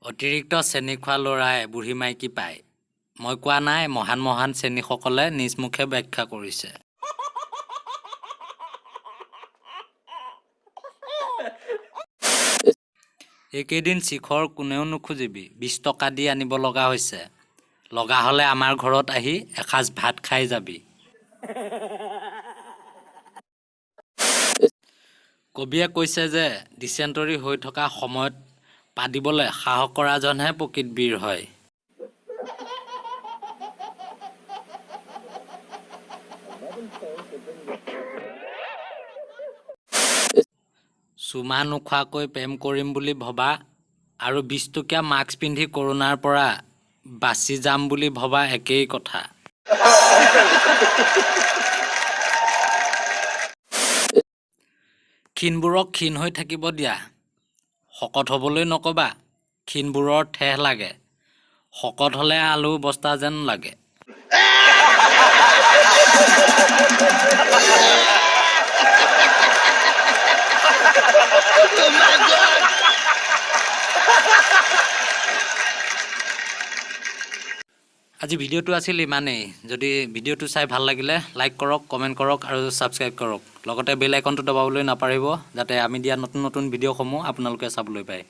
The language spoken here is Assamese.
অতিৰিক্ত চেনি খোৱা ল'ৰাই বুঢ়ী মাইকী পায়। মই কোৱা নাই, মহান মহান চেনিসকলে নিজ মুখে ব্যাখ্যা কৰিছে। এইকেইদিন শিখৰ কোনেও নোখোজিবি, 20 টকা দি আনিব লগা হৈছে। লগা হ'লে আমাৰ ঘৰত আহি এসাঁজ ভাত খাই যাবি। কবিয়ে কৈছে যে ডিচেণ্টৰী হৈ থকা সময়ত পাদিবলৈ সাহস কৰাজনহে প্ৰকৃত বীৰ হয়। চুমা নোখোৱাকৈ প্ৰেম কৰিম বুলি ভবা আৰু 20 টকীয়া মাস্ক পিন্ধি কৰোণাৰ পৰা বাচি যাম বুলি ভবা একেই কথা। ক্ষীণবোৰক ক্ষীণ হৈ থাকিব দিয়া, শকত হ'বলৈ নকবা। ক্ষীণবোৰৰ ঠেহ লাগে, শকত হ'লে আলু বস্তা যেন লাগে। আজি ভিডিঅ'টো আছিল ইমানেই। যদি ভিডিঅ'টো চাই ভাল লাগিলে লাইক কৰক, কমেণ্ট কৰক আৰু ছাবস্ক্ৰাইব কৰক। লগতে বেল আইকনটো দবাবলৈ নাপাহৰিব, যাতে আমি দিয়া নতুন নতুন ভিডিঅ'সমূহ আপোনালোকে চাবলৈ পায়।